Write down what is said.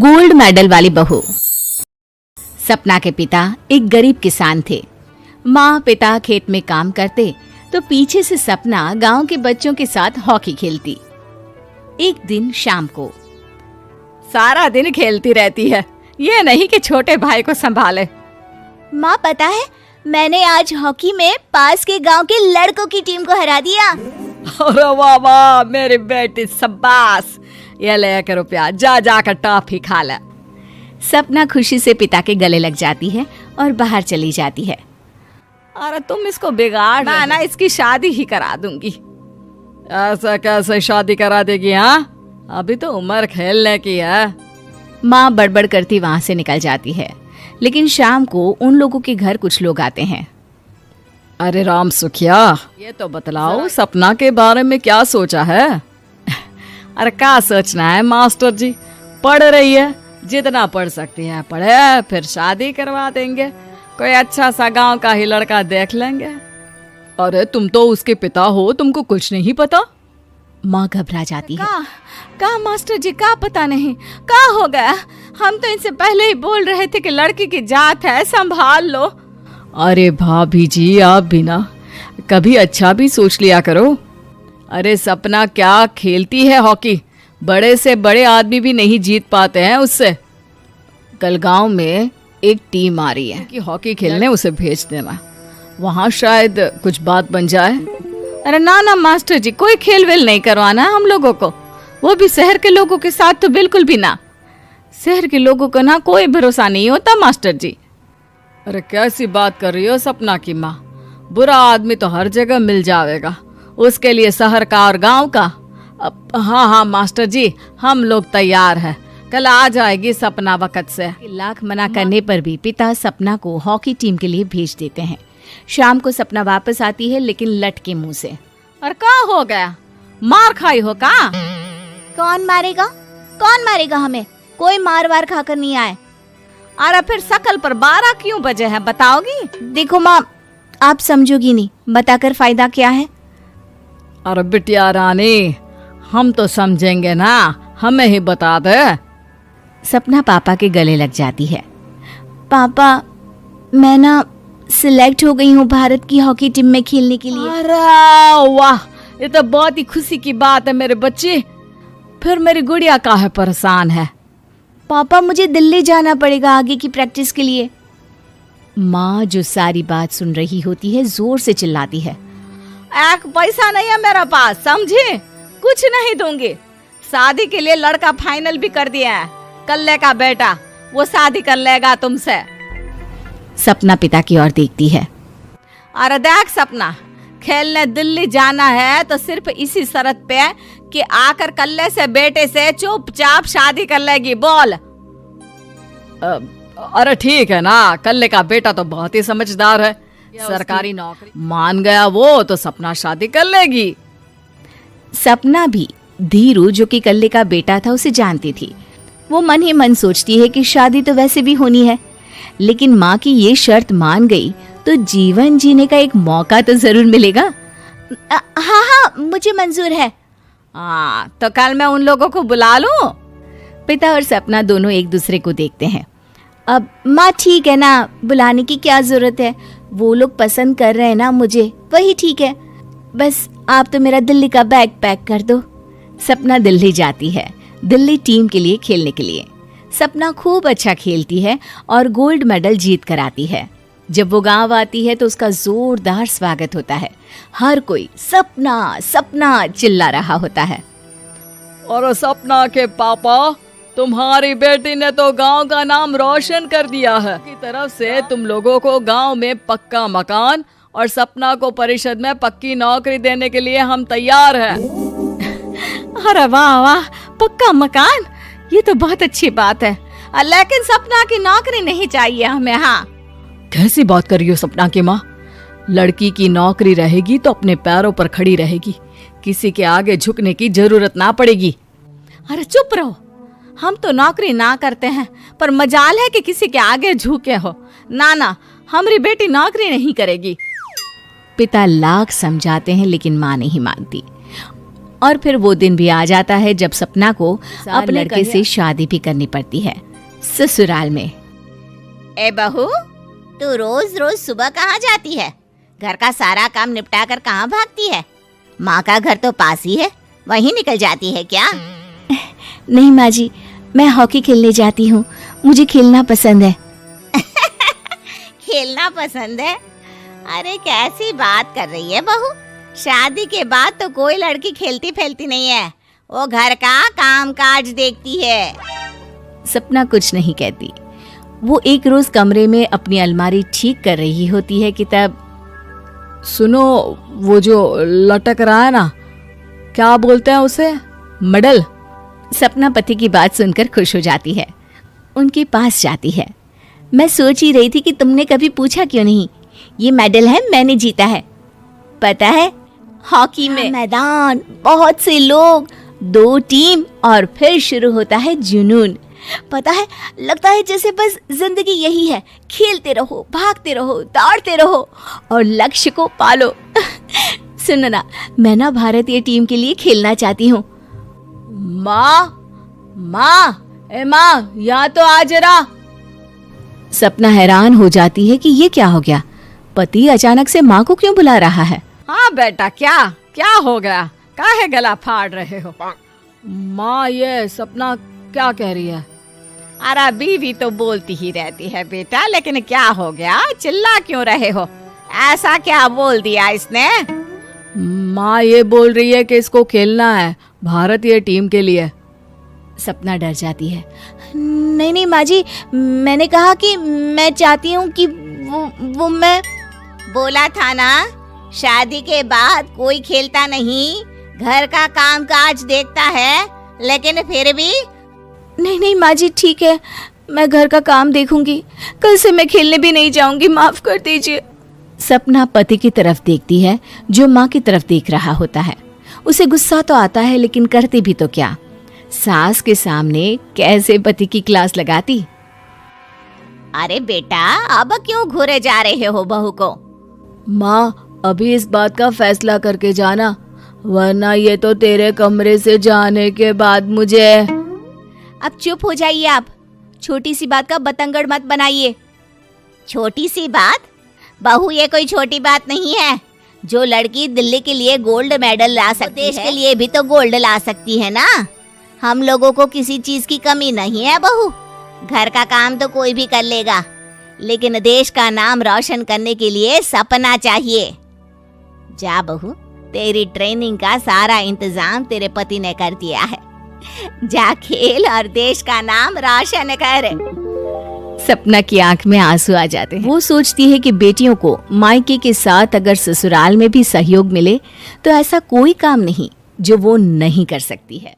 Gold medal वाली बहू। सपना के पिता एक गरीब किसान थे। माँ पिता खेत में काम करते तो पीछे से सपना गांव के बच्चों के साथ हॉकी खेलती। एक दिन शाम को सारा दिन खेलती रहती है, ये नहीं कि छोटे भाई को संभाले। माँ पता है, मैंने आज हॉकी में पास के गांव के लड़कों की टीम को हरा दिया। अरे वाह वाह मेरी बेटी, शाबाश। ये ले रुपया, जा जाकर टॉफी खा ले। सपना खुशी से पिता के गले लग जाती है और बाहर चली जाती है। अरे तुम इसको बिगाड़ ना, इसकी शादी ही करा दूंगी। ऐसा कैसे शादी करा देगी? हाँ, अभी तो उम्र खेलने की है। माँ बड़बड़ करती वहां से निकल जाती है। लेकिन शाम को उन लोगों के घर कुछ लोग आते हैं। अरे राम सुखिया, ये तो बतलाओ सपना के बारे में क्या सोचा है? अरे क्या सोचना है मास्टर जी, पढ़ रही है, जितना पढ़ सकती है पढ़े, फिर शादी करवा देंगे, कोई अच्छा सा गांव का ही लड़का देख लेंगे। अरे तुम तो उसके पिता हो, तुमको कुछ नहीं पता? माँ घबरा जाती है। का मास्टर जी, का पता नहीं, का हो गया? हम तो इनसे पहले ही बोल रहे थे कि लड़की की जात है, संभाल लो। अरे भाभी जी, आप भी ना कभी अच्छा भी सोच लिया करो। अरे सपना क्या खेलती है हॉकी, बड़े से बड़े आदमी भी नहीं जीत पाते हैं उससे। कल गांव में एक टीम आ रही है कि हॉकी खेलने उसे भेज देना, वहां शायद कुछ बात बन जाए। अरे ना ना मास्टर जी, कोई खेल वेल नहीं करवाना है हम लोगों को, वो भी शहर के लोगों के साथ तो बिल्कुल भी ना। शहर के लोगों को ना कोई भरोसा नहीं होता मास्टर जी। अरे कैसी बात कर रही हो सपना की माँ, बुरा आदमी तो हर जगह मिल जाएगा, उसके लिए शहर का और गांव का। हाँ हाँ मास्टर जी, हम लोग तैयार हैं, कल आ जाएगी सपना वक्त से। लाख मना करने पर भी पिता सपना को हॉकी टीम के लिए भेज देते हैं। शाम को सपना वापस आती है, लेकिन लट के मुंह से। और क्या हो गया, मार खाई हो का? कौन मारेगा हमें? कोई मार वार खाकर नहीं आए। अरे फिर शकल पर 12 क्यों बजे हैं, बताओगी? देखो माँ, आप समझोगी नहीं, बताकर फायदा क्या है? अरे बिटिया रानी, हम तो समझेंगे ना, हमें ही बता दे। सपना पापा के गले लग जाती है। पापा, मैं ना सिलेक्ट हो गई हूँ भारत की हॉकी टीम में खेलने के लिए। अरे वाह, ये तो बहुत ही खुशी की बात है मेरे बच्चे। फिर मेरी गुड़िया काहे परेशान है? पापा, मुझे दिल्ली जाना पड़ेगा आगे की प्रैक्टिस के लिए। माँ जो सारी बात सुन रही होती है, जोर से चिल्लाती है। एक पैसा नहीं है मेरे पास, समझी? कुछ नहीं दूंगी। शादी के लिए लड़का फाइनल भी कर दिया है, कल्ले का बेटा, वो शादी कर लेगा तुमसे। सपना पिता की ओर देखती है। अरे देख सपना, खेलने दिल्ली जाना है तो सिर्फ इसी शर्त पे कि आकर कल्ले से बेटे से चुपचाप शादी कर लेगी, बोल। अरे ठीक है ना, कल्ले का बेटा तो बहुत ही समझदार है, सरकारी नौकरी मान गया वो तो सपना शादी कर लेगी। सपना भी धीरू जो कि कल्ले का बेटा था उसे जानती थी। वो मन ही मन सोचती है कि शादी तो वैसे भी होनी है, लेकिन माँ की ये शर्त मान गई तो जीवन जीने का एक मौका तो जरूर मिलेगा। हाँ, मुझे मंजूर है। हाँ, तो कल मैं उन लोगों को बुला लूं? पिता और सपना दोनों एक दूसरे को देखते हैं। अब माँ ठीक है ना, बुलाने की क्या जरूरत है, वो लोग पसंद कर रहे हैं ना मुझे, वही ठीक है। बस आप तो मेरा दिल्ली का बैग पैक कर दो। सपना दिल्ली जाती है, दिल्ली टीम के लिए खेलने के लिए। सपना खूब अच्छा खेलती है और गोल्ड मेडल जीत कर आती है। जब वो गांव आती है तो उसका जोरदार स्वागत होता है। हर कोई सपना सपना चिल्ला रहा होता है। और सपना के पापा, तुम्हारी बेटी ने तो गांव का नाम रोशन कर दिया है। की तरफ से तुम लोगों को गांव में पक्का मकान और सपना को परिषद में पक्की नौकरी देने के लिए हम तैयार हैं। अरे वाह वाह, पक्का मकान, ये तो बहुत अच्छी बात है, लेकिन सपना की नौकरी नहीं चाहिए हमें। हाँ, कैसी बात कर रही हो सपना की माँ? लड़की की नौकरी रहेगी तो अपने पैरों पर खड़ी रहेगी, किसी के आगे झुकने की जरूरत ना पड़ेगी। अरे चुप रहो, हम तो नौकरी ना करते हैं, पर मजाल है कि किसी के आगे झुके हो। ना ना, हमारी बेटी नौकरी नहीं करेगी। पिता लाख समझाते हैं लेकिन माँ नहीं मानती। और फिर वो दिन भी आ जाता है जब सपना को अपने लड़के से शादी भी करनी पड़ती है ससुराल में। ए बहू, तू रोज रोज सुबह कहाँ जाती है? घर का सारा काम निपटा कर कहाँ भागती है? माँ का घर तो पास ही है, वहीं निकल जाती है क्या? नहीं माँ जी, मैं हॉकी खेलने जाती हूँ, मुझे खेलना पसंद है। खेलना पसंद है? अरे कैसी बात कर रही है बहू, शादी के बाद तो कोई लड़की खेलती फैलती नहीं है, वो घर का काम काज देखती है। सपना कुछ नहीं कहती। वो एक रोज कमरे में अपनी अलमारी ठीक कर रही होती है कि तब सुनो, वो जो लटक रहा है ना, क्या बोलते हैं उसे? मेडल। सपना पति की बात सुनकर खुश हो जाती है, उनके पास जाती है। मैं सोच ही रही थी कि तुमने कभी पूछा क्यों नहीं। ये मेडल है, मैंने जीता है, पता है, हॉकी में मैदान, बहुत से लोग, 2 टीम और फिर शुरू होता है जुनून। पता है, लगता है जैसे बस जिंदगी यही है, खेलते रहो, भागते रहो, दौड़ते रहो और लक्ष्य को पालो। सुनो ना, मैं ना भारतीय टीम के लिए खेलना चाहती हूँ। माँ, यहाँ तो आ जरा। सपना हैरान हो जाती है कि ये क्या हो गया, पति अचानक से माँ को क्यों बुला रहा है। हाँ बेटा, क्या हो गया? काहे गला फाड़ रहे हो? माँ, ये सपना क्या कह रही है? अरे बीवी तो बोलती ही रहती है बेटा, लेकिन क्या हो गया, चिल्ला क्यों रहे हो? ऐसा क्या बोल दिया इसने? माँ ये बोल रही है कि इसको खेलना है भारतीय टीम के लिए। सपना डर जाती है। नहीं माँ जी, मैंने कहा कि मैं चाहती हूँ कि वो मैं बोला था ना, शादी के बाद कोई खेलता नहीं, घर का काम काज देखता है, लेकिन फिर भी। नहीं माँ जी, ठीक है, मैं घर का काम देखूंगी, कल से मैं खेलने भी नहीं जाऊंगी, माफ कर दीजिए। सपना पति की तरफ देखती है जो माँ की तरफ देख रहा होता है। उसे गुस्सा तो आता है, लेकिन करती भी तो क्या, सास के सामने कैसे पति की क्लास लगाती। अरे बेटा, अब क्यों घूरे जा रहे हो बहू को? माँ, अभी इस बात का फैसला करके जाना, वरना ये तो तेरे कमरे से जाने के बाद मुझे। अब चुप हो जाइए आप, छोटी सी बात का बतंगड़ मत बनाइए। छोटी सी बात? बहू, ये कोई छोटी बात नहीं है। जो लड़की दिल्ली के लिए गोल्ड मेडल ला सकती है, देश के लिए भी तो गोल्ड ला सकती है ना। हम लोगों को किसी चीज की कमी नहीं है बहू, घर का काम तो कोई भी कर लेगा, लेकिन देश का नाम रोशन करने के लिए सपना चाहिए। जा बहू, तेरी ट्रेनिंग का सारा इंतजाम तेरे पति ने कर दिया है, जा खेल और देश का नाम रोशन कर। सपना की आंख में आंसू आ जाते हैं। वो सोचती है कि बेटियों को मायके के साथ अगर ससुराल में भी सहयोग मिले तो ऐसा कोई काम नहीं जो वो नहीं कर सकती है।